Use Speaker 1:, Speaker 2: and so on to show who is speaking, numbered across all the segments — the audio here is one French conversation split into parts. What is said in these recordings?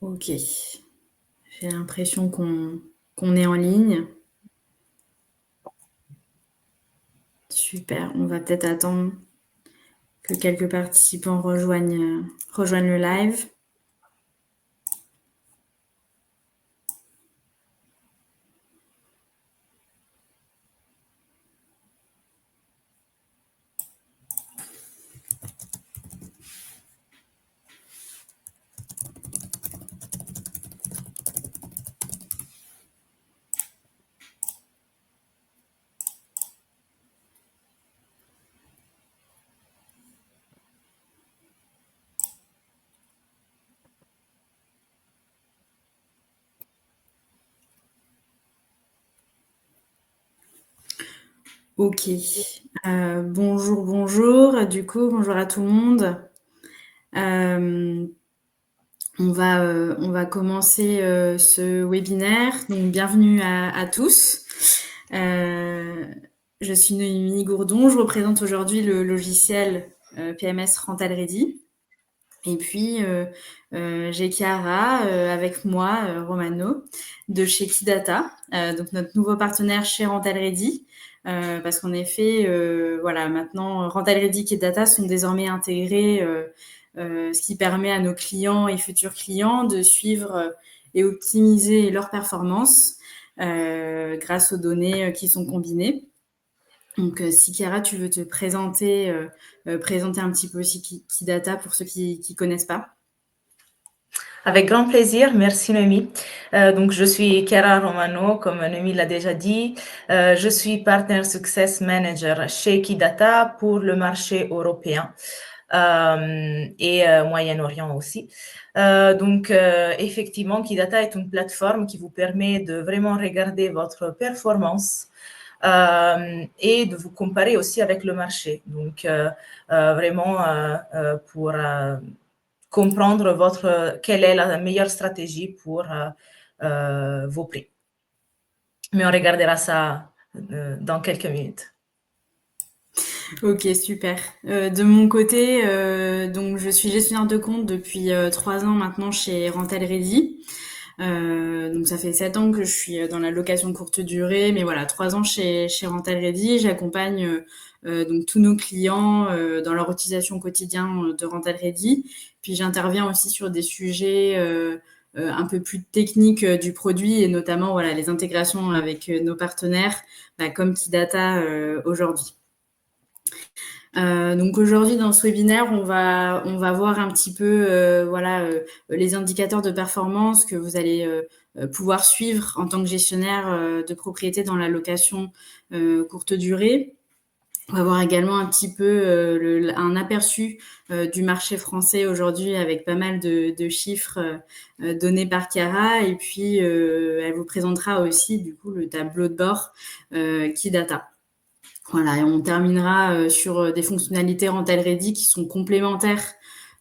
Speaker 1: Ok. J'ai l'impression qu'on est en ligne. Super. On va peut-être attendre que quelques participants rejoignent le live. Ok. Bonjour, bonjour. Du coup, bonjour à tout le monde. On va commencer ce webinaire. Donc, bienvenue à tous. Je suis Noémie Gourdon. Je représente aujourd'hui le logiciel PMS Rental Ready. Et puis, j'ai Chiara avec moi, Romano, de chez Kidata, donc notre nouveau partenaire chez Rental Ready. Parce qu'en effet, voilà, maintenant, Rental Ready et Kidata sont désormais intégrés, ce qui permet à nos clients et futurs clients de suivre et optimiser leur performance grâce aux données qui sont combinées. Donc, si Chiara, tu veux te présenter, présenter un petit peu aussi Kidata pour ceux qui connaissent pas.
Speaker 2: Avec grand plaisir, merci Noémie. Donc je suis Chiara Romano, comme Noémie l'a déjà dit. Je suis Partner Success Manager chez Kidata pour le marché européen et Moyen-Orient aussi. Effectivement, Kidata est une plateforme qui vous permet de vraiment regarder votre performance et de vous comparer aussi avec le marché. Donc vraiment pour comprendre quelle est la meilleure stratégie pour vos prix. Mais on regardera ça dans quelques minutes.
Speaker 1: Ok, super. De mon côté, donc je suis gestionnaire de compte depuis 3 ans maintenant chez Rental Ready. Donc ça fait 7 ans que je suis dans la location courte durée, mais voilà, 3 ans chez Rental Ready. J'accompagne donc tous nos clients dans leur utilisation quotidienne de Rental Ready. Puis j'interviens aussi sur des sujets un peu plus techniques du produit et notamment voilà les intégrations avec nos partenaires, comme Kidata aujourd'hui. Donc aujourd'hui dans ce webinaire, on va voir un petit peu les indicateurs de performance que vous allez pouvoir suivre en tant que gestionnaire de propriété dans la location courte durée. On va voir également un petit peu un aperçu du marché français aujourd'hui avec pas mal de chiffres donnés par Chiara, et puis elle vous présentera aussi du coup le tableau de bord Kidata. Voilà, et on terminera sur des fonctionnalités Rental Ready qui sont complémentaires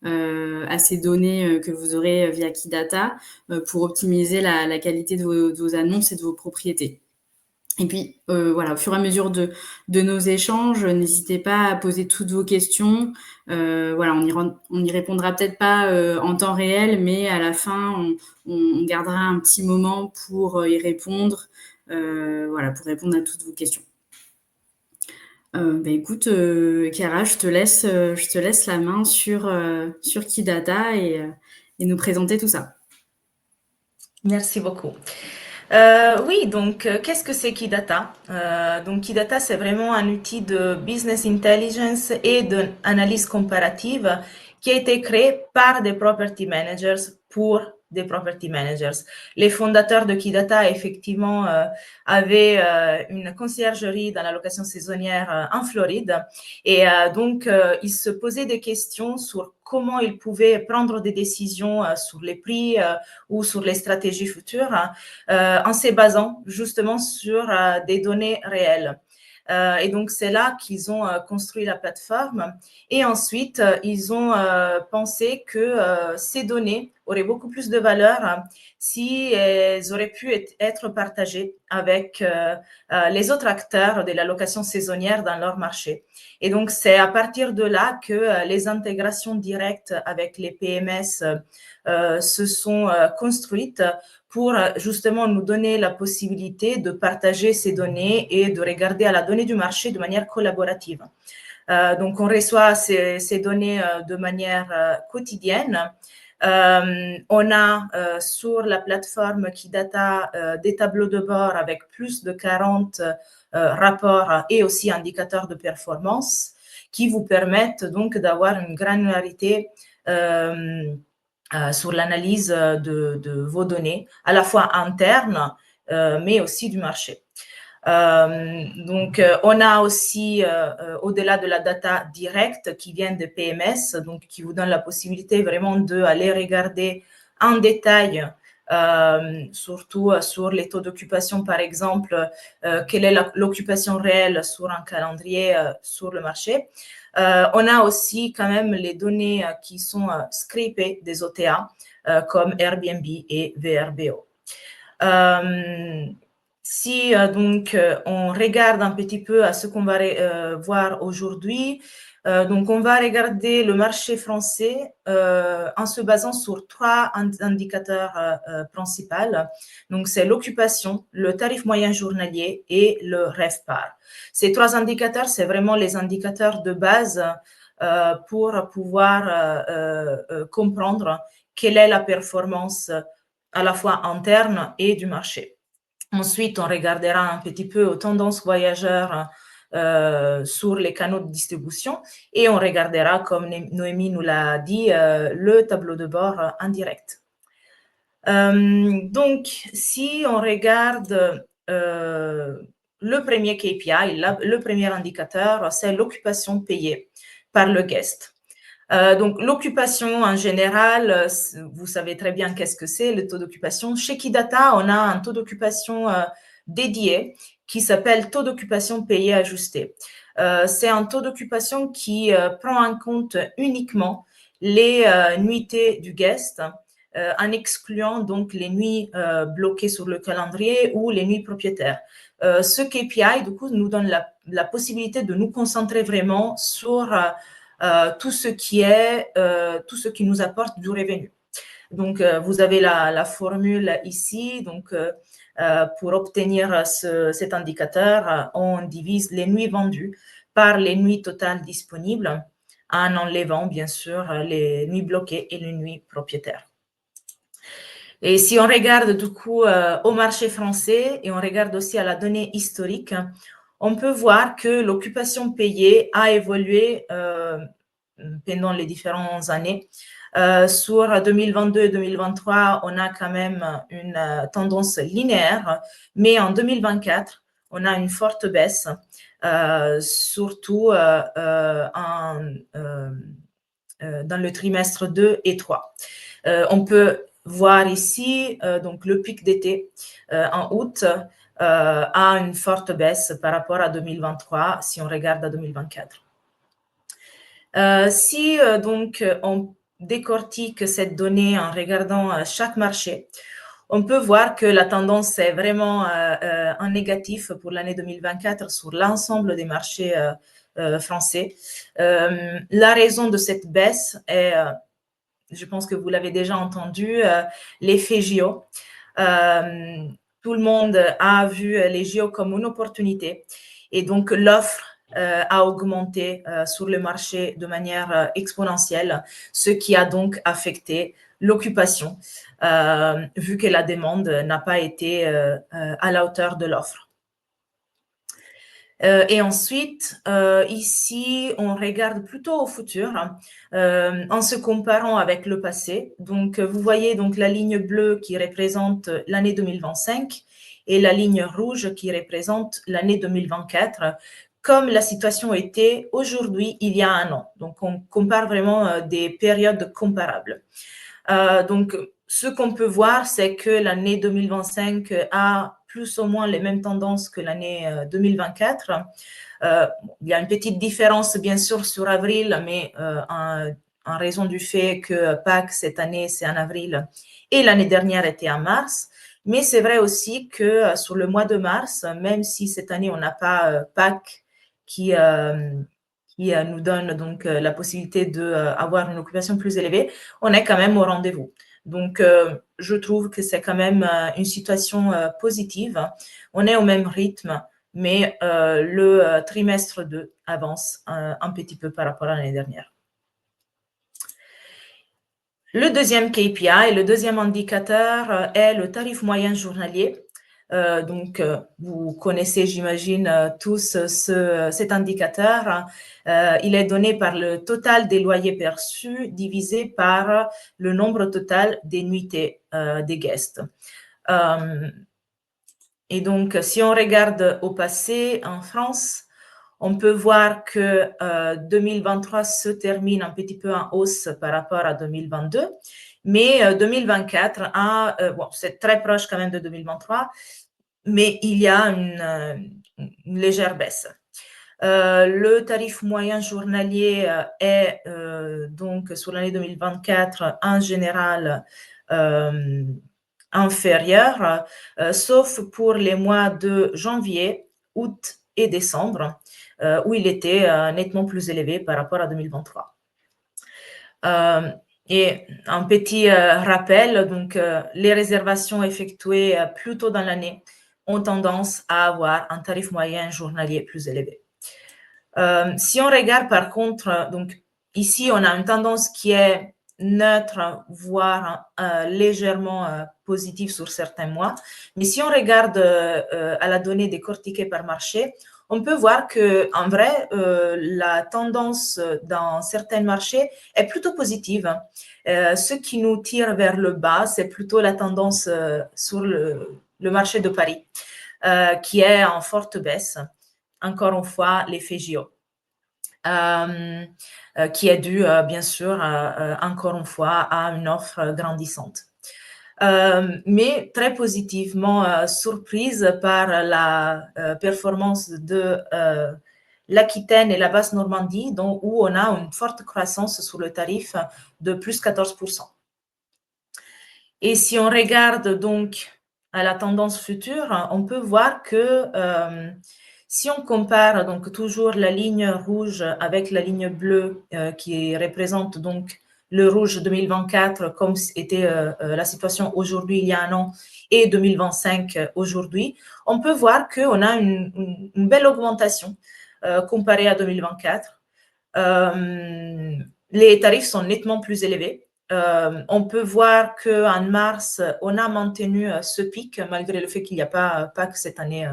Speaker 1: à ces données que vous aurez via Kidata pour optimiser la qualité de vos annonces et de vos propriétés. Et puis, voilà, au fur et à mesure de nos échanges, n'hésitez pas à poser toutes vos questions. Voilà, on y répondra peut-être pas en temps réel, mais à la fin, on gardera un petit moment pour y répondre, voilà, pour répondre à toutes vos questions. Écoute, Chiara, je te laisse la main sur Kidata et nous présenter tout ça.
Speaker 2: Merci beaucoup. Oui, donc qu'est-ce que c'est Kidata? Donc Kidata, c'est vraiment un outil de business intelligence et d'analyse comparative qui a été créé par des property managers pour des property managers. Les fondateurs de Kidata, effectivement, avaient une conciergerie dans la location saisonnière en Floride. Et ils se posaient des questions sur comment ils pouvaient prendre des décisions sur les prix ou sur les stratégies futures en se basant justement sur des données réelles. Et donc, c'est là qu'ils ont construit la plateforme. Et ensuite, ils ont pensé que ces données auraient beaucoup plus de valeur si elles auraient pu être partagées avec les autres acteurs de la location saisonnière dans leur marché. Et donc, c'est à partir de là que les intégrations directes avec les PMS se sont construites pour justement nous donner la possibilité de partager ces données et de regarder à la donnée du marché de manière collaborative. Donc, on reçoit ces données de manière quotidienne. On a sur la plateforme Kidata des tableaux de bord avec plus de 40 rapports et aussi indicateurs de performance qui vous permettent donc d'avoir une granularité sur l'analyse de vos données, à la fois internes, mais aussi du marché. Donc, on a aussi, au-delà de la data directe qui vient de PMS, donc qui vous donne la possibilité vraiment d'aller regarder en détail, surtout sur les taux d'occupation, par exemple, quelle est l'occupation réelle sur un calendrier sur le marché. On a aussi quand même les données qui sont scrapées des OTA, comme Airbnb et VRBO. Si donc on regarde un petit peu à ce qu'on va voir aujourd'hui, donc on va regarder le marché français en se basant sur trois indicateurs principaux. Donc c'est l'occupation, le tarif moyen journalier et le RevPAR. Ces trois indicateurs, c'est vraiment les indicateurs de base pour pouvoir comprendre quelle est la performance à la fois interne et du marché. Ensuite, on regardera un petit peu aux tendances voyageurs sur les canaux de distribution et on regardera, comme Noémie nous l'a dit, le tableau de bord en direct. Donc, si on regarde le premier KPI, le premier indicateur, c'est l'occupation payée par le guest. Donc, l'occupation en général, vous savez très bien qu'est-ce que c'est, le taux d'occupation. Chez Kidata, on a un taux d'occupation dédié qui s'appelle taux d'occupation payé ajusté. C'est un taux d'occupation qui prend en compte uniquement les nuitées du guest, en excluant donc les nuits bloquées sur le calendrier ou les nuits propriétaires. Ce KPI, du coup, nous donne la possibilité de nous concentrer vraiment sur tout ce qui nous apporte du revenu. Donc, vous avez la formule ici. Donc, pour obtenir cet indicateur, on divise les nuits vendues par les nuits totales disponibles en enlevant, bien sûr, les nuits bloquées et les nuits propriétaires. Et si on regarde du coup au marché français et on regarde aussi à la donnée historique, on peut voir que l'occupation payée a évolué pendant les différentes années. Sur 2022 et 2023, on a quand même une tendance linéaire, mais en 2024, on a une forte baisse, surtout dans le trimestre 2 et 3. On peut voir ici donc le pic d'été en août a une forte baisse par rapport à 2023 si on regarde à 2024. Si donc on décortique cette donnée en regardant chaque marché, on peut voir que la tendance est vraiment en négatif pour l'année 2024 sur l'ensemble des marchés français. La raison de cette baisse est je pense que vous l'avez déjà entendu, l'effet JO. Tout le monde a vu les JO comme une opportunité et donc l'offre a augmenté sur le marché de manière exponentielle, ce qui a donc affecté l'occupation, vu que la demande n'a pas été à la hauteur de l'offre. Et ensuite, ici, on regarde plutôt au futur en se comparant avec le passé. Donc, vous voyez donc la ligne bleue qui représente l'année 2025 et la ligne rouge qui représente l'année 2024, comme la situation était aujourd'hui, il y a un an. Donc, on compare vraiment des périodes comparables. Donc, ce qu'on peut voir, c'est que l'année 2025 a plus ou moins les mêmes tendances que l'année 2024. Il y a une petite différence, bien sûr, sur avril, mais en raison du fait que Pâques, cette année, c'est en avril et l'année dernière était en mars. Mais c'est vrai aussi que sur le mois de mars, même si cette année, on n'a pas Pâques qui nous donne donc la possibilité d'avoir une occupation plus élevée, on est quand même au rendez-vous. Donc, je trouve que c'est quand même une situation positive. On est au même rythme, mais le trimestre 2 avance un petit peu par rapport à l'année dernière. Le deuxième KPI, le deuxième indicateur est le tarif moyen journalier. Donc, vous connaissez, j'imagine, tous cet indicateur. Il est donné par le total des loyers perçus divisé par le nombre total des nuitées des guests. Et donc, si on regarde au passé, en France, on peut voir que 2023 se termine un petit peu en hausse par rapport à 2022, mais 2024, bon, c'est très proche quand même de 2023, mais il y a une légère baisse. Le tarif moyen journalier est donc sur l'année 2024 en général inférieur, sauf pour les mois de janvier, août et décembre, où il était nettement plus élevé par rapport à 2023. Et un petit rappel, donc les réservations effectuées plus tôt dans l'année ont tendance à avoir un tarif moyen journalier plus élevé. Si on regarde par contre, donc ici on a une tendance qui est neutre, voire légèrement positive sur certains mois. Mais si on regarde à la donnée décortiquée par marché, on peut voir que en vrai, la tendance dans certains marchés est plutôt positive. Ce qui nous tire vers le bas, c'est plutôt la tendance sur le marché de Paris, qui est en forte baisse. Encore une fois, l'effet JO. Qui est dû, bien sûr, encore une fois, à une offre grandissante. Mais très positivement surprise par la performance de l'Aquitaine et la Basse-Normandie, où on a une forte croissance sur le tarif de plus 14%. Et si on regarde donc à la tendance future, on peut voir que si on compare donc toujours la ligne rouge avec la ligne bleue qui représente donc le rouge 2024 comme était la situation aujourd'hui il y a un an et 2025 aujourd'hui, on peut voir qu'on a une belle augmentation comparée à 2024. Les tarifs sont nettement plus élevés. On peut voir qu'en mars, on a maintenu ce pic malgré le fait qu'il n'y a pas Pâques cette année.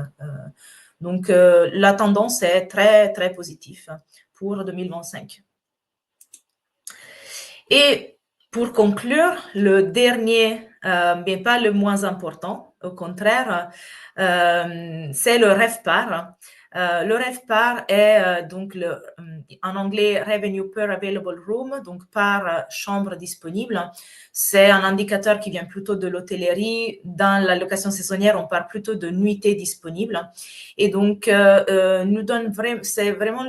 Speaker 2: Donc, la tendance est très, très positive pour 2025. Et pour conclure, le dernier, mais pas le moins important, au contraire, c'est le RevPAR. Le RevPAR est donc en anglais Revenue per Available Room, donc par chambre disponible. C'est un indicateur qui vient plutôt de l'hôtellerie. Dans la location saisonnière, on parle plutôt de nuitées disponibles. Et donc, c'est vraiment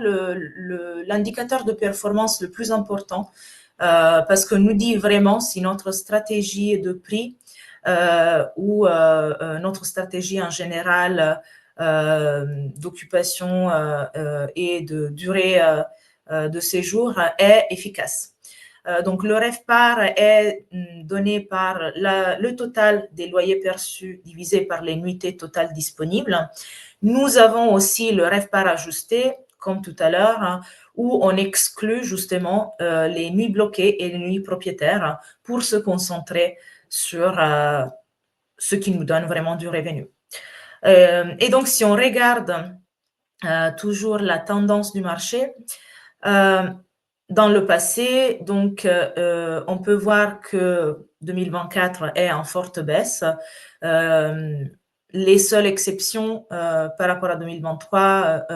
Speaker 2: l'indicateur de performance le plus important parce que nous dit vraiment si notre stratégie de prix ou notre stratégie en général d'occupation et de durée de séjour est efficace. Donc, le RevPAR est donné par le total des loyers perçus divisé par les nuitées totales disponibles. Nous avons aussi le RevPAR ajusté, comme tout à l'heure, où on exclut justement les nuits bloquées et les nuits propriétaires pour se concentrer sur ce qui nous donne vraiment du revenu. Et donc, si on regarde toujours la tendance du marché, dans le passé, donc, on peut voir que 2024 est en forte baisse. Les seules exceptions par rapport à 2023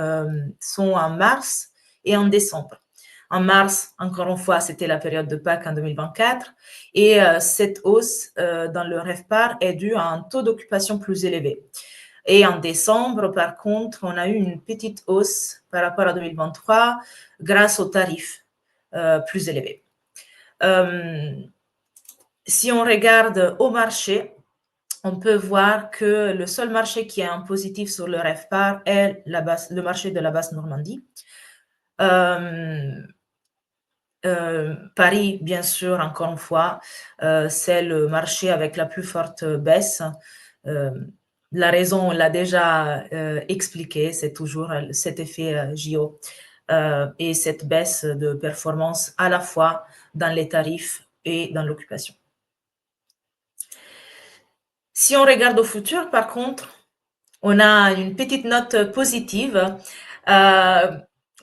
Speaker 2: sont en mars et en décembre. En mars, encore une fois, c'était la période de Pâques en 2024 et cette hausse dans le RevPAR est due à un taux d'occupation plus élevé. Et en décembre, par contre, on a eu une petite hausse par rapport à 2023 grâce aux tarifs plus élevés. Si on regarde au marché, on peut voir que le seul marché qui est en positif sur le RevPAR est le marché de la Basse-Normandie. Paris, bien sûr, encore une fois, c'est le marché avec la plus forte baisse. La raison, on l'a déjà expliqué, c'est toujours cet effet JO et cette baisse de performance à la fois dans les tarifs et dans l'occupation. Si on regarde au futur, par contre, on a une petite note positive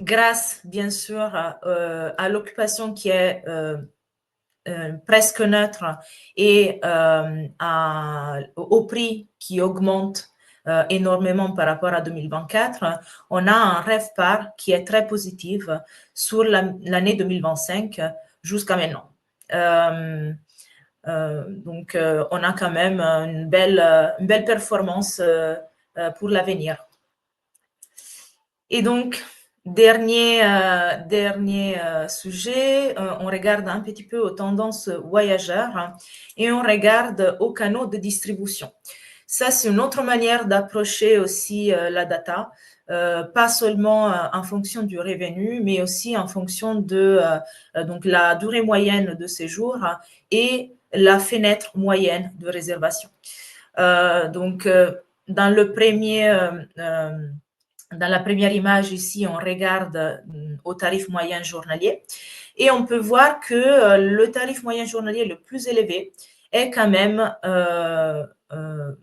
Speaker 2: grâce, bien sûr, à l'occupation qui est presque neutre et au prix qui augmente énormément par rapport à 2024, on a un RevPAR qui est très positif sur l'année 2025 jusqu'à maintenant. Donc, on a quand même une belle performance pour l'avenir. Et donc, dernier sujet, on regarde un petit peu aux tendances voyageurs et on regarde aux canaux de distribution. Ça, c'est une autre manière d'approcher aussi la data, pas seulement en fonction du revenu, mais aussi en fonction de donc la durée moyenne de séjour et la fenêtre moyenne de réservation. Donc, dans la première image ici, on regarde au tarif moyen journalier et on peut voir que le tarif moyen journalier le plus élevé est quand même,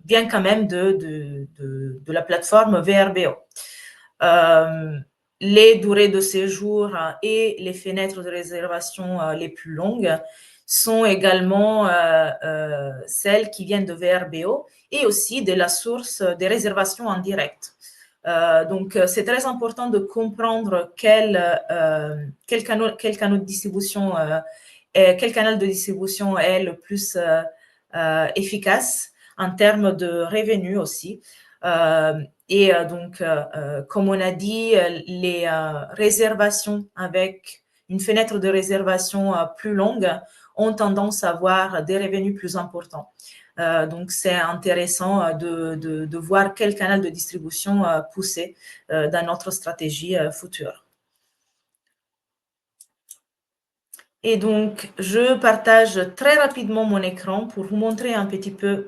Speaker 2: vient quand même de la plateforme VRBO. Les durées de séjour et les fenêtres de réservation les plus longues sont également celles qui viennent de VRBO et aussi de la source des réservations en direct. Donc, c'est très important de comprendre quel canal de distribution quel canal de distribution est le plus efficace en termes de revenus aussi. Donc, comme on a dit, les réservations avec une fenêtre de réservation plus longue ont tendance à avoir des revenus plus importants. Donc, c'est intéressant de voir quel canal de distribution pousser dans notre stratégie future. Et donc, je partage très rapidement mon écran pour vous montrer un petit peu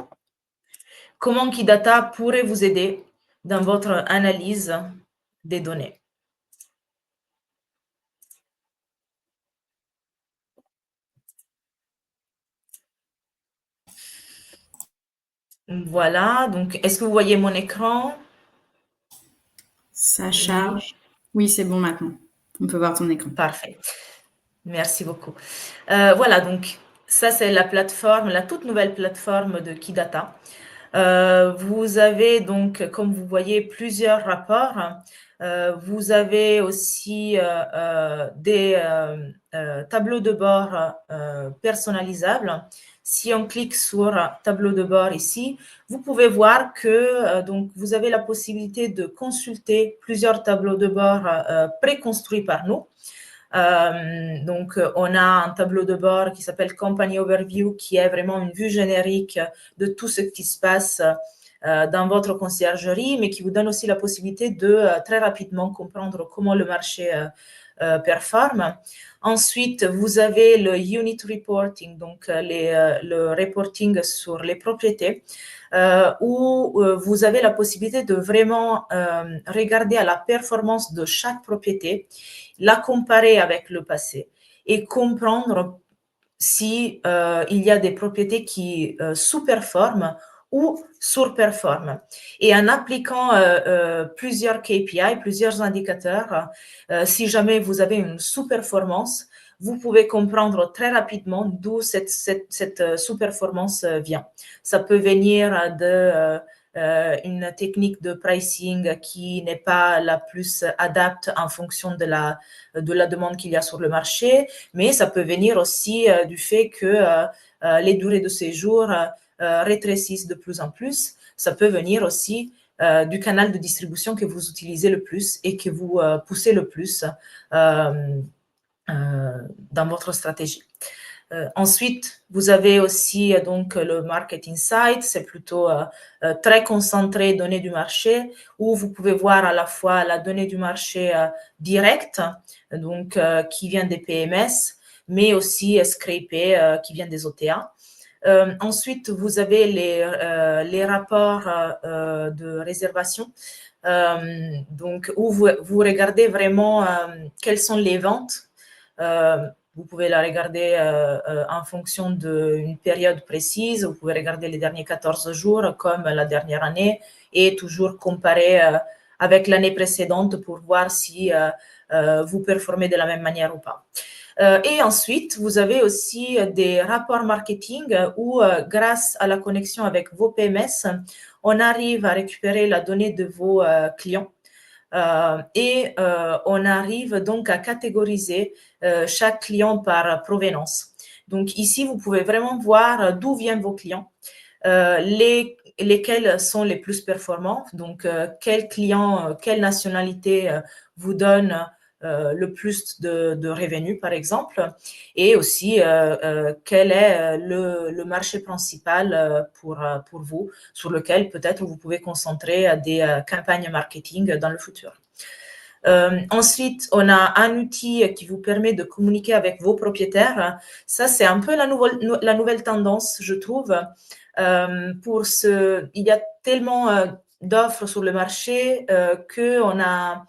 Speaker 2: comment Kidata pourrait vous aider dans votre analyse des données. Voilà, donc est-ce que vous voyez mon écran?
Speaker 1: Ça charge. Oui, c'est bon maintenant. On peut voir ton écran.
Speaker 2: Parfait. Merci beaucoup. Voilà, donc ça c'est la plateforme, la toute nouvelle plateforme de Kidata. Vous avez donc, comme vous voyez, plusieurs rapports. Vous avez aussi des tableaux de bord personnalisables. Si on clique sur tableau de bord ici, vous pouvez voir que donc, vous avez la possibilité de consulter plusieurs tableaux de bord préconstruits par nous. Donc, on a un tableau de bord qui s'appelle Company Overview, qui est vraiment une vue générique de tout ce qui se passe dans votre conciergerie, mais qui vous donne aussi la possibilité de très rapidement comprendre comment le marché performe. Ensuite, vous avez le unit reporting, donc le reporting sur les propriétés, où vous avez la possibilité de vraiment regarder à la performance de chaque propriété, la comparer avec le passé et comprendre si il y a des propriétés qui sous-performent ou surperforment. Et en appliquant plusieurs KPI, plusieurs indicateurs, si jamais vous avez une sous-performance, vous pouvez comprendre très rapidement d'où cette sous-performance vient. Ça peut venir de une technique de pricing qui n'est pas la plus adapte en fonction de la demande qu'il y a sur le marché, mais ça peut venir aussi du fait que les durées de séjour rétrécissent de plus en plus. Ça peut venir aussi du canal de distribution que vous utilisez le plus et que vous poussez le plus dans votre stratégie. Ensuite, vous avez aussi donc le Market Insight, c'est plutôt très concentré données du marché, où vous pouvez voir à la fois la donnée du marché directe, donc qui vient des PMS, mais aussi scrapé qui vient des OTA. Ensuite, vous avez les rapports de réservation, donc où vous regardez vraiment quelles sont les ventes. Vous pouvez la regarder en fonction d'une période précise. Vous pouvez regarder les derniers 14 jours comme la dernière année et toujours comparer avec l'année précédente pour voir si vous performez de la même manière ou pas. Et ensuite, vous avez aussi des rapports marketing où, grâce à la connexion avec vos PMS, on arrive à récupérer la donnée de vos clients. Et on arrive donc à catégoriser chaque client par provenance. Donc ici, vous pouvez vraiment voir d'où viennent vos clients, lesquels sont les plus performants, donc quel client, quelle nationalité vous donne le plus de revenus, par exemple, et aussi quel est le marché principal pour vous, sur lequel peut-être vous pouvez concentrer des campagnes marketing dans le futur. Ensuite, on a un outil qui vous permet de communiquer avec vos propriétaires. Ça, c'est un peu la nouvelle tendance, je trouve. Il y a tellement d'offres sur le marché qu'on a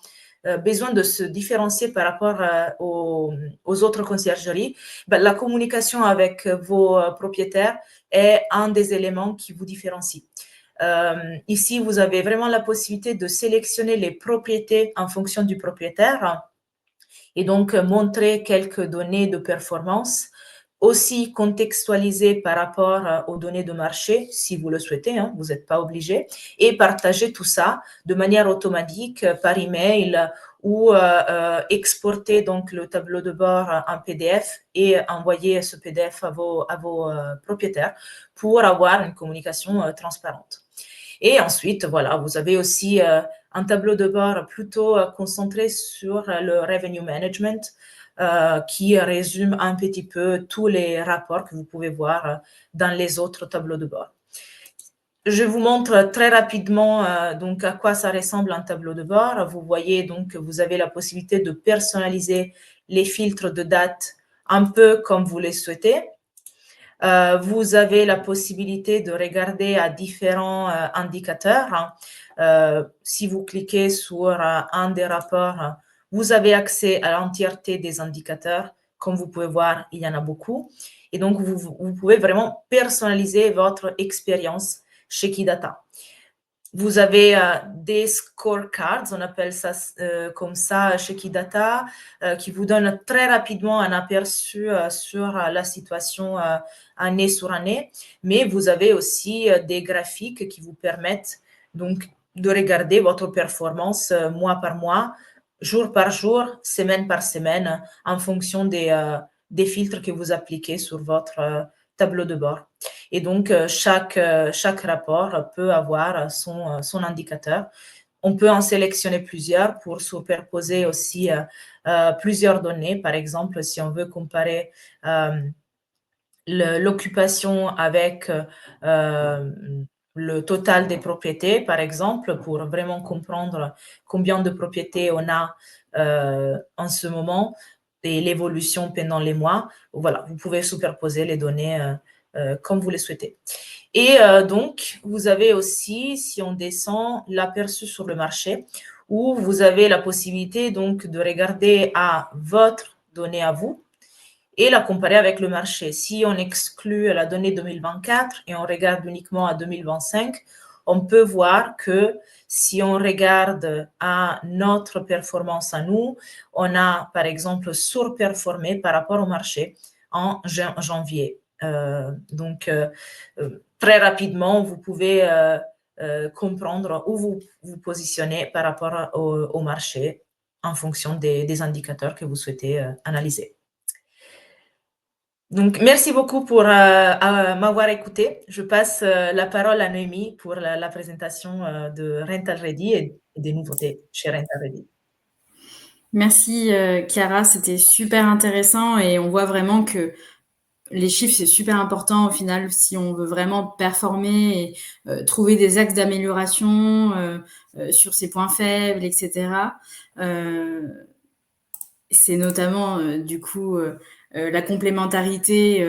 Speaker 2: besoin de se différencier par rapport aux autres conciergeries. Ben, la communication avec vos propriétaires est un des éléments qui vous différencie. Ici, vous avez vraiment la possibilité de sélectionner les propriétés en fonction du propriétaire et donc montrer quelques données de performance, aussi contextualiser par rapport aux données de marché, si vous le souhaitez, hein, vous n'êtes pas obligé, et partager tout ça de manière automatique par email ou exporter donc le tableau de bord en PDF et envoyer ce PDF à vos propriétaires pour avoir une communication transparente. Et ensuite, voilà, vous avez aussi un tableau de bord plutôt concentré sur le revenue management qui résume un petit peu tous les rapports que vous pouvez voir dans les autres tableaux de bord. Je vous montre très rapidement donc à quoi ça ressemble un tableau de bord. Vous voyez donc que vous avez la possibilité de personnaliser les filtres de date un peu comme vous les souhaitez. Vous avez la possibilité de regarder à différents indicateurs. Si vous cliquez sur un des rapports, vous avez accès à l'entièreté des indicateurs. Comme vous pouvez voir, il y en a beaucoup. Et donc, vous pouvez vraiment personnaliser votre expérience chez Kidata. Vous avez des scorecards, on appelle ça comme ça chez Kidata, qui vous donnent très rapidement un aperçu sur la situation année sur année. Mais vous avez aussi des graphiques qui vous permettent donc de regarder votre performance mois par mois, jour par jour, semaine par semaine, en fonction des filtres que vous appliquez sur votre tableau de bord. Et donc, chaque rapport peut avoir son indicateur. On peut en sélectionner plusieurs pour superposer aussi plusieurs données. Par exemple, si on veut comparer l'occupation avec le total des propriétés, par exemple, pour vraiment comprendre combien de propriétés on a en ce moment et l'évolution pendant les mois. Voilà, vous pouvez superposer les données comme vous le souhaitez. Et donc, vous avez aussi, si on descend, l'aperçu sur le marché, où vous avez la possibilité donc de regarder à votre donnée à vous et la comparer avec le marché. Si on exclut la donnée 2024 et on regarde uniquement à 2025, on peut voir que si on regarde à notre performance à nous, on a par exemple surperformé par rapport au marché en janvier. Donc, très rapidement, vous pouvez comprendre où vous vous positionnez par rapport au marché en fonction des indicateurs que vous souhaitez analyser. Donc, merci beaucoup pour m'avoir écouté. Je passe la parole à Noémie pour la présentation de Rental Ready et des nouveautés chez Rental Ready.
Speaker 1: Merci Chiara, c'était super intéressant et on voit vraiment que les chiffres, c'est super important au final si on veut vraiment performer et trouver des axes d'amélioration sur ses points faibles, etc. C'est notamment du coup la complémentarité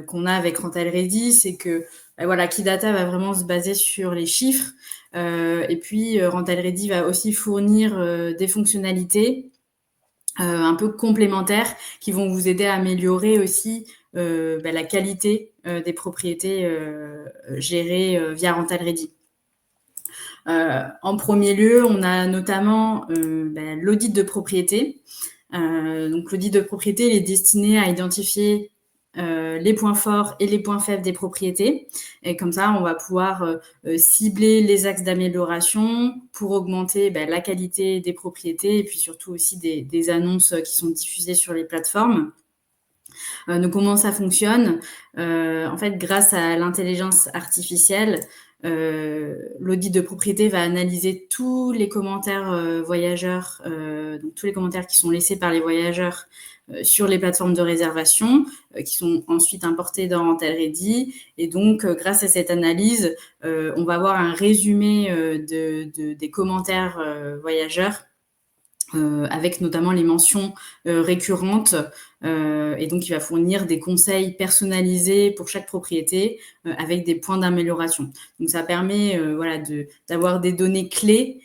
Speaker 1: qu'on a avec Rental Ready, c'est que voilà, Kidata va vraiment se baser sur les chiffres et puis Rental Ready va aussi fournir des fonctionnalités un peu complémentaires qui vont vous aider à améliorer aussi la qualité des propriétés gérées via Rental Ready. En premier lieu, on a notamment l'audit de propriété. Donc l'audit de propriété, il est destiné à identifier les points forts et les points faibles des propriétés. Et comme ça, on va pouvoir cibler les axes d'amélioration pour augmenter la qualité des propriétés et puis surtout aussi des annonces qui sont diffusées sur les plateformes. Donc comment ça fonctionne En fait, grâce à l'intelligence artificielle, l'audit de propriété va analyser tous les commentaires voyageurs, donc tous les commentaires qui sont laissés par les voyageurs sur les plateformes de réservation, qui sont ensuite importés dans Rental Ready. Et donc, grâce à cette analyse, on va avoir un résumé des commentaires voyageurs avec notamment les mentions récurrentes. Et donc, il va fournir des conseils personnalisés pour chaque propriété avec des points d'amélioration. Donc, ça permet d'avoir des données clés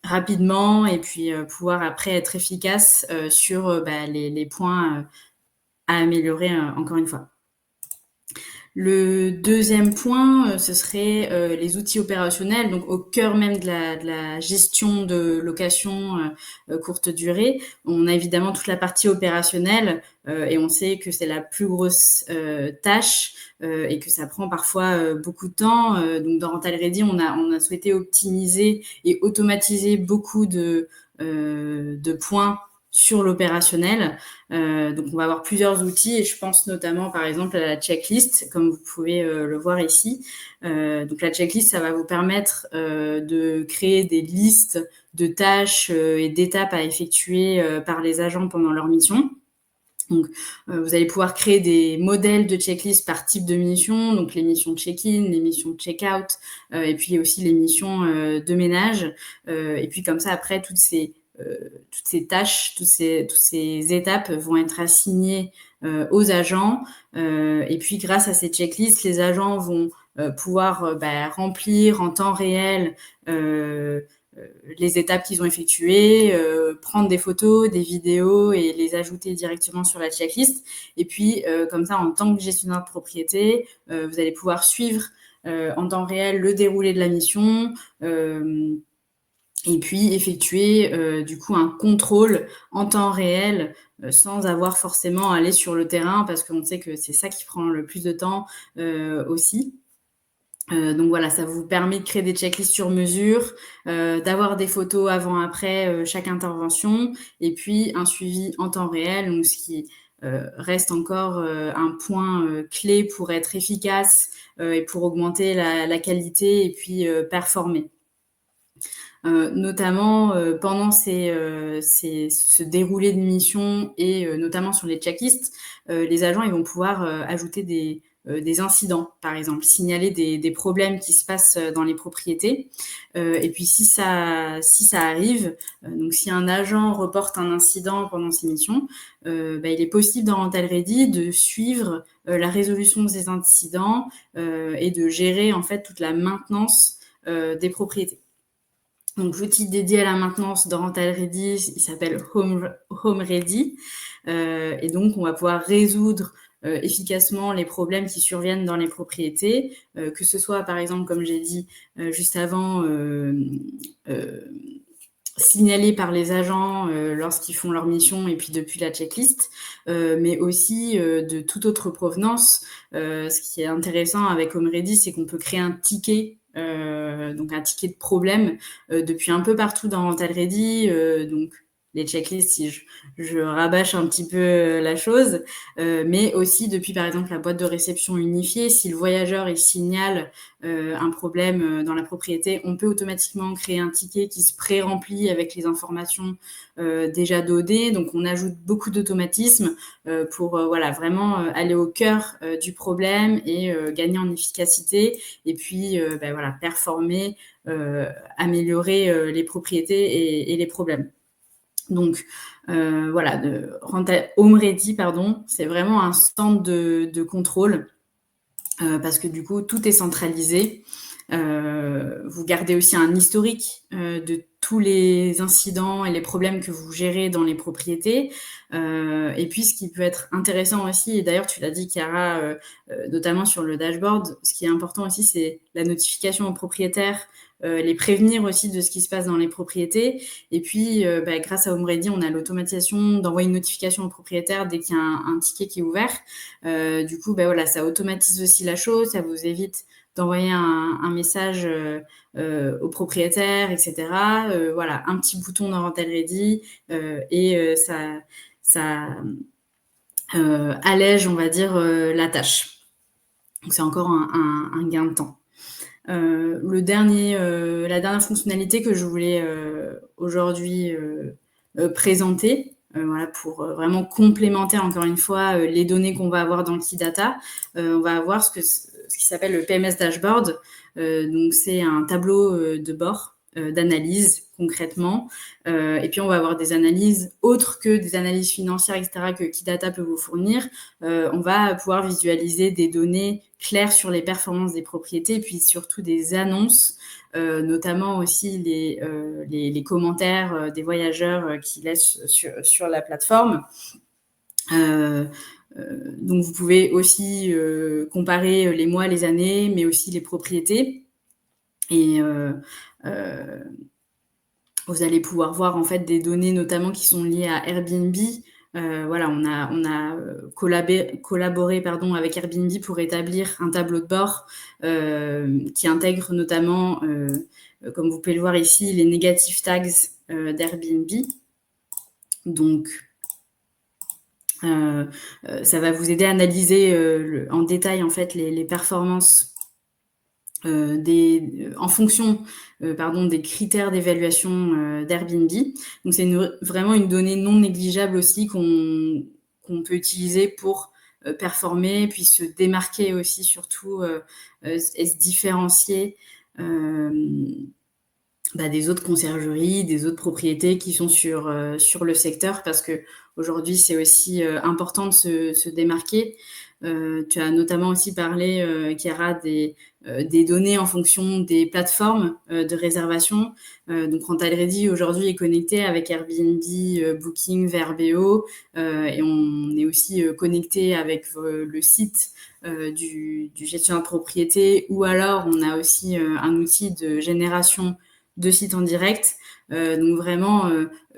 Speaker 1: rapidement et puis pouvoir après être efficace sur les points à améliorer encore une fois. Le deuxième point, ce serait les outils opérationnels, donc au cœur même de la gestion de location courte durée. On a évidemment toute la partie opérationnelle et on sait que c'est la plus grosse tâche et que ça prend parfois beaucoup de temps. Donc dans Rental Ready, on a souhaité optimiser et automatiser beaucoup de points sur l'opérationnel. Donc, on va avoir plusieurs outils et je pense notamment, par exemple, à la checklist, comme vous pouvez le voir ici. Donc, la checklist, ça va vous permettre de créer des listes de tâches et d'étapes à effectuer par les agents pendant leur mission. Donc, vous allez pouvoir créer des modèles de checklist par type de mission, donc les missions check-in, les missions check-out, et puis aussi les missions de ménage. Et puis comme ça, après, toutes ces tâches, toutes ces étapes vont être assignées aux agents. Et puis, grâce à ces checklists, les agents vont pouvoir remplir en temps réel les étapes qu'ils ont effectuées, prendre des photos, des vidéos et les ajouter directement sur la checklist. Et puis, comme ça, en tant que gestionnaire de propriété, vous allez pouvoir suivre en temps réel le déroulé de la mission et puis effectuer du coup un contrôle en temps réel sans avoir forcément à aller sur le terrain parce qu'on sait que c'est ça qui prend le plus de temps aussi. Donc voilà, ça vous permet de créer des checklists sur mesure, d'avoir des photos avant-après chaque intervention, et puis un suivi en temps réel, donc ce qui reste encore un point clé pour être efficace et pour augmenter la qualité et puis performer. Notamment pendant ce déroulé de mission et notamment sur les checklists, les agents ils vont pouvoir ajouter des incidents, par exemple, signaler des problèmes qui se passent dans les propriétés. Et puis si ça arrive, donc si un agent reporte un incident pendant ses missions, il est possible dans Rental Ready de suivre la résolution de ces incidents et de gérer en fait toute la maintenance des propriétés. Donc, l'outil dédié à la maintenance de Rental Ready, il s'appelle Home Ready. Et donc, on va pouvoir résoudre efficacement les problèmes qui surviennent dans les propriétés, que ce soit, par exemple, comme j'ai dit juste avant, signalé par les agents lorsqu'ils font leur mission et puis depuis la checklist, mais aussi de toute autre provenance. Ce qui est intéressant avec Home Ready, c'est qu'on peut créer un ticket, donc un ticket de problème depuis un peu partout dans Rental Ready. Donc les checklists si je rabâche un petit peu la chose, mais aussi depuis par exemple la boîte de réception unifiée, si le voyageur il signale un problème dans la propriété, on peut automatiquement créer un ticket qui se pré-remplit avec les informations déjà données. Donc on ajoute beaucoup d'automatismes pour voilà, vraiment aller au cœur du problème et gagner en efficacité et puis ben, voilà, performer, améliorer les propriétés et les problèmes. Donc voilà, Home Ready, pardon, c'est vraiment un centre de contrôle parce que du coup, tout est centralisé. Vous gardez aussi un historique de tous les incidents et les problèmes que vous gérez dans les propriétés. Et puis, ce qui peut être intéressant aussi, et d'ailleurs, tu l'as dit, Chiara, notamment sur le dashboard, ce qui est important aussi, c'est la notification aux propriétaires, les prévenir aussi de ce qui se passe dans les propriétés. Et puis, bah, grâce à HomeReady, on a l'automatisation d'envoyer une notification aux propriétaires dès qu'il y a un ticket qui est ouvert. Du coup, bah, voilà, ça automatise aussi la chose, ça vous évite d'envoyer un message au propriétaire, etc. Voilà, un petit bouton dans Rental Ready et ça allège, on va dire, la tâche. Donc, c'est encore un gain de temps. La dernière fonctionnalité que je voulais aujourd'hui présenter, voilà, pour vraiment complémenter encore une fois les données qu'on va avoir dans le Key Data, on va avoir ce qui s'appelle le PMS Dashboard. Donc c'est un tableau de bord d'analyse concrètement. Et puis on va avoir des analyses autres que des analyses financières, etc., que Key Data peut vous fournir. On va pouvoir visualiser des données claires sur les performances des propriétés et puis surtout des annonces, notamment aussi les commentaires des voyageurs qui laissent sur la plateforme. Donc vous pouvez aussi comparer les mois, les années, mais aussi les propriétés. Et vous allez pouvoir voir en fait des données notamment qui sont liées à Airbnb. Voilà, on a collaboré avec Airbnb pour établir un tableau de bord qui intègre notamment, comme vous pouvez le voir ici, les negative tags d'Airbnb. Donc, ça va vous aider à analyser en détail en fait les performances en fonction des critères d'évaluation d'Airbnb. Donc c'est vraiment une donnée non négligeable aussi qu'on peut utiliser pour performer, puis se démarquer aussi surtout et se différencier des autres conciergeries, des autres propriétés qui sont sur le secteur, parce que aujourd'hui c'est aussi important de se démarquer. Tu as notamment aussi parlé, Chiara, des données en fonction des plateformes de réservation. Donc Rental Ready aujourd'hui est connecté avec Airbnb, Booking, Vrbo, et on est aussi connecté avec le site du gestionnaire de propriété, ou alors on a aussi un outil de génération de sites en direct. Donc vraiment,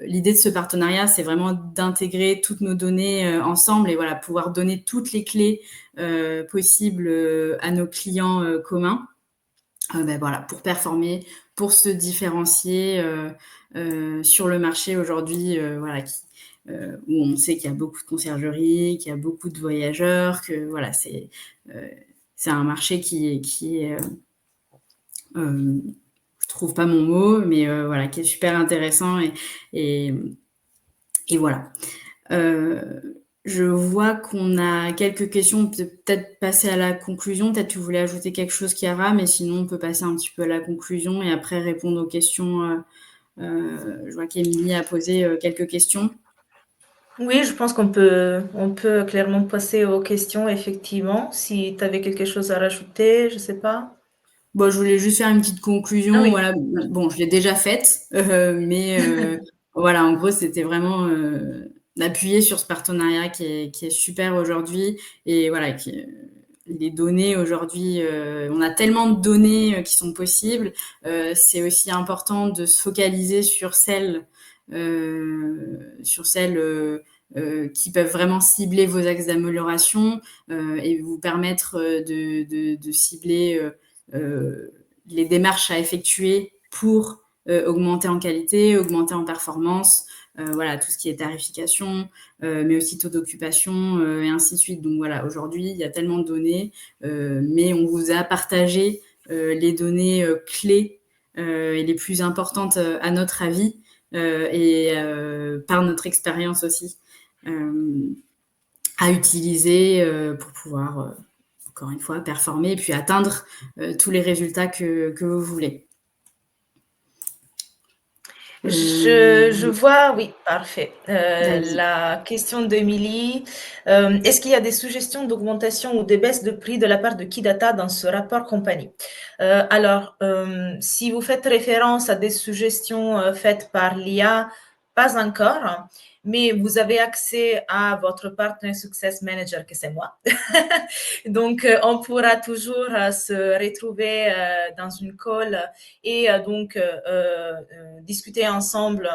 Speaker 1: l'idée de ce partenariat, c'est vraiment d'intégrer toutes nos données ensemble et voilà, pouvoir donner toutes les clés possibles à nos clients communs. Voilà, pour performer, pour se différencier sur le marché aujourd'hui, voilà, où on sait qu'il y a beaucoup de conciergeries, qu'il y a beaucoup de voyageurs, que voilà, c'est un marché qui est je trouve pas mon mot, mais voilà, qui est super intéressant et voilà. Je vois qu'on a quelques questions, on peut peut-être passer à la conclusion. Peut-être que tu voulais ajouter quelque chose, Chiara, mais sinon on peut passer un petit peu à la conclusion et après répondre aux questions. Je vois qu'Émilie a posé quelques questions.
Speaker 2: Oui, je pense on peut clairement passer aux questions, effectivement. Si tu avais quelque chose à rajouter, je sais pas.
Speaker 1: Bon, je voulais juste faire une petite
Speaker 2: Ah
Speaker 1: conclusion.
Speaker 2: oui.
Speaker 1: Voilà, bon, je l'ai déjà faite, mais voilà, en gros, c'était vraiment d'appuyer sur ce partenariat qui est super aujourd'hui et voilà, les données aujourd'hui, on a tellement de données qui sont possibles. C'est aussi important de se focaliser sur celles qui peuvent vraiment cibler vos axes d'amélioration et vous permettre de cibler les démarches à effectuer pour augmenter en qualité, augmenter en performance, voilà, tout ce qui est tarification, mais aussi taux d'occupation et ainsi de suite. Donc voilà, aujourd'hui, il y a tellement de données, mais on vous a partagé les données clés et les plus importantes à notre avis et par notre expérience aussi à utiliser pour pouvoir, encore une fois, performer et puis atteindre tous les résultats que vous voulez.
Speaker 2: Je vois, oui, parfait.
Speaker 1: Vas-y.
Speaker 2: La question d'Emilie, est-ce qu'il y a des suggestions d'augmentation ou des baisses de prix de la part de Kidata dans ce rapport compagnie? Alors, si vous faites référence à des suggestions faites par l'IA, pas encore, mais vous avez accès à votre Partner Success Manager, que c'est moi. Donc, on pourra toujours se retrouver dans une call et discuter ensemble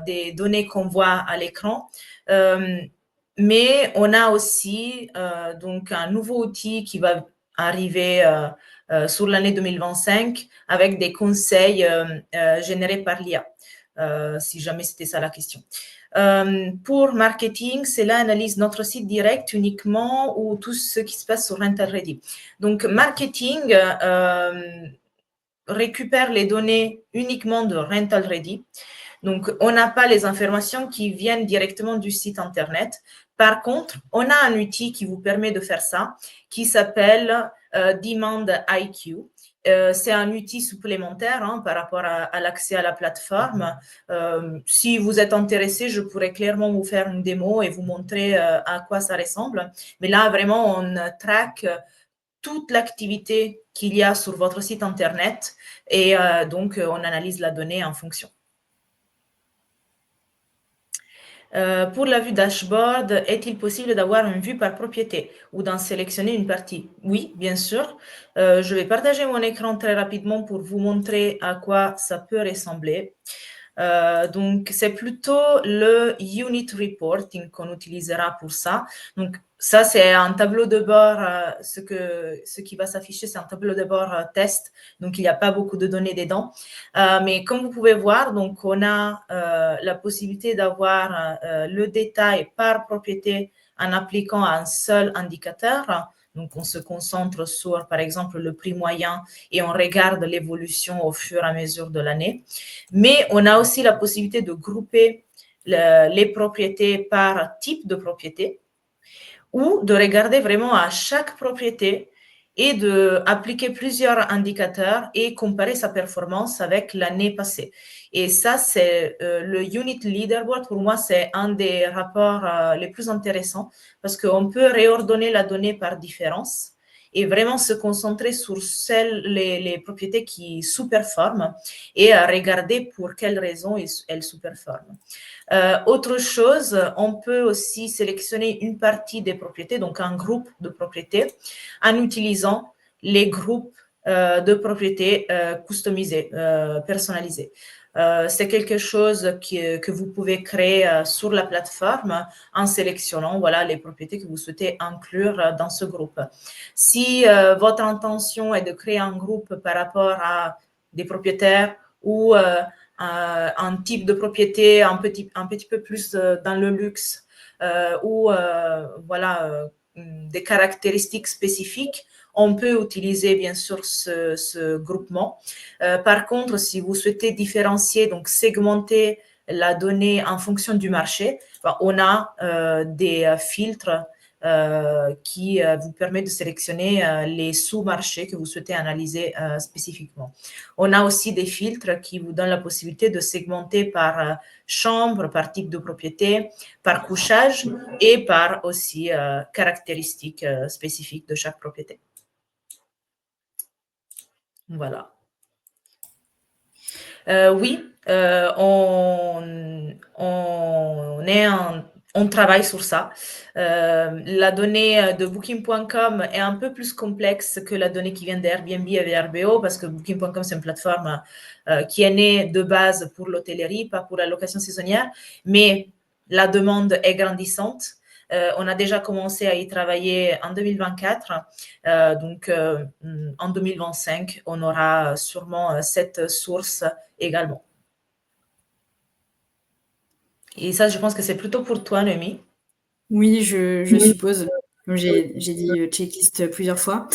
Speaker 2: des données qu'on voit à l'écran. Mais on a aussi donc un nouveau outil qui va arriver sur l'année 2025 avec des conseils générés par l'IA, si jamais c'était ça la question. Pour marketing, c'est là analyse notre site direct uniquement ou tout ce qui se passe sur Rental Ready. Donc, marketing récupère les données uniquement de Rental Ready. Donc, on n'a pas les informations qui viennent directement du site Internet. Par contre, on a un outil qui vous permet de faire ça, qui s'appelle Demand IQ. C'est un outil supplémentaire par rapport à l'accès à la plateforme. Si vous êtes intéressé, je pourrais clairement vous faire une démo et vous montrer à quoi ça ressemble. Mais là, vraiment, on traque toute l'activité qu'il y a sur votre site Internet et donc on analyse la donnée en fonction. Pour la vue dashboard, est-il possible d'avoir une vue par propriété ou d'en sélectionner une partie? Oui, bien sûr. Je vais partager mon écran très rapidement pour vous montrer à quoi ça peut ressembler. Donc, c'est plutôt le Unit Reporting qu'on utilisera pour ça. Donc, ça, c'est un tableau de bord. Ce qui va s'afficher, c'est un tableau de bord test. Donc, il n'y a pas beaucoup de données dedans. Mais comme vous pouvez voir, donc, on a la possibilité d'avoir le détail par propriété en appliquant un seul indicateur. Donc, on se concentre sur, par exemple, le prix moyen et on regarde l'évolution au fur et à mesure de l'année. Mais on a aussi la possibilité de grouper les propriétés par type de propriété ou de regarder vraiment à chaque propriété et d'appliquer plusieurs indicateurs et comparer sa performance avec l'année passée. Et ça, c'est le Unit Leaderboard. Pour moi, c'est un des rapports les plus intéressants parce qu'on peut réordonner la donnée par différence et vraiment se concentrer sur les propriétés qui sous-performent et regarder pour quelles raisons elles sous-performent. Autre chose, on peut aussi sélectionner une partie des propriétés, donc un groupe de propriétés, en utilisant les groupes de propriétés customisés, personnalisés. C'est quelque chose que vous pouvez créer sur la plateforme en sélectionnant voilà, les propriétés que vous souhaitez inclure dans ce groupe. Si votre intention est de créer un groupe par rapport à des propriétaires ou un type de propriété un petit peu plus dans le luxe ou voilà, des caractéristiques spécifiques, on peut utiliser bien sûr ce groupement. Par contre, si vous souhaitez différencier, donc segmenter la donnée en fonction du marché, on a des filtres qui vous permet de sélectionner les sous-marchés que vous souhaitez analyser spécifiquement. On a aussi des filtres qui vous donnent la possibilité de segmenter par chambre, par type de propriété, par couchage et par aussi caractéristiques spécifiques de chaque propriété. Voilà. Oui, on travaille sur ça. La donnée de Booking.com est un peu plus complexe que la donnée qui vient d'Airbnb et VRBO parce que Booking.com, c'est une plateforme qui est née de base pour l'hôtellerie, pas pour la location saisonnière, mais la demande est grandissante. On a déjà commencé à y travailler en 2024. Donc, en 2025, on aura sûrement cette source également. Et ça, je pense que c'est plutôt pour toi, Noémie.
Speaker 1: Oui, je suppose. J'ai dit checklist plusieurs fois.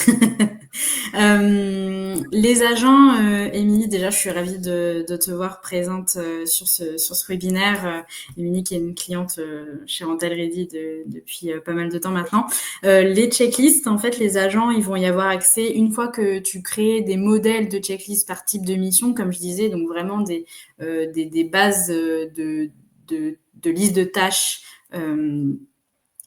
Speaker 1: Les agents, Émilie, déjà, je suis ravie de te voir présente sur ce webinaire. Émilie, qui est une cliente chez Rental Ready depuis pas mal de temps maintenant. Les checklists, en fait, les agents, ils vont y avoir accès une fois que tu crées des modèles de checklists par type de mission, comme je disais, donc vraiment des bases de listes de tâches.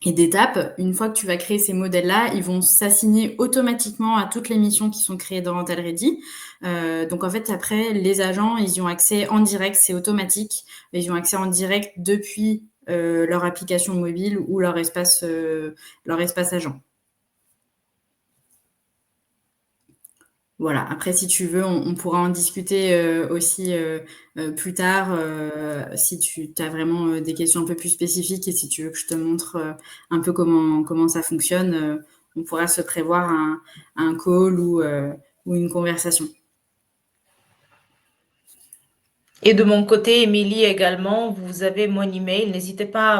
Speaker 1: Et d'étapes. Une fois que tu vas créer ces modèles-là, ils vont s'assigner automatiquement à toutes les missions qui sont créées dans Rental Ready. Donc en fait, après, les agents, ils y ont accès en direct, c'est automatique. Ils y ont accès en direct depuis leur application mobile ou leur espace agent. Voilà. Après, si tu veux, on pourra en discuter aussi plus tard si tu as vraiment des questions un peu plus spécifiques et si tu veux que je te montre un peu comment ça fonctionne, on pourra se prévoir un call ou une conversation.
Speaker 2: Et de mon côté, Émilie également, vous avez mon email. N'hésitez pas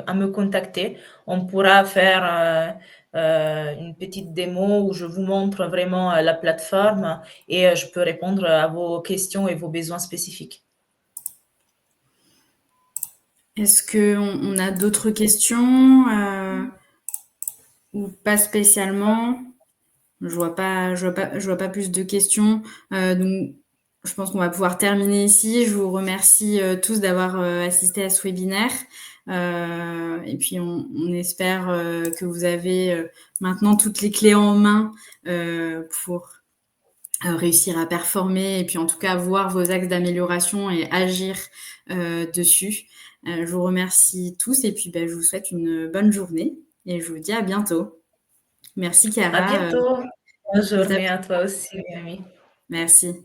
Speaker 2: à me contacter. On pourra faire une petite démo où je vous montre vraiment la plateforme et je peux répondre à vos questions et vos besoins spécifiques.
Speaker 1: Est-ce qu'on a d'autres questions ou pas spécialement? Je vois pas plus de questions. Donc, je pense qu'on va pouvoir terminer ici. Je vous remercie tous d'avoir assisté à ce webinaire. Et puis, on espère que vous avez maintenant toutes les clés en main pour réussir à performer et puis en tout cas voir vos axes d'amélioration et agir dessus. Je vous remercie tous et puis je vous souhaite une bonne journée et je vous dis à bientôt. Merci
Speaker 2: À
Speaker 1: Chiara
Speaker 2: bientôt. Bonne
Speaker 1: de ta
Speaker 2: journée à toi aussi, Noémie.
Speaker 1: Merci.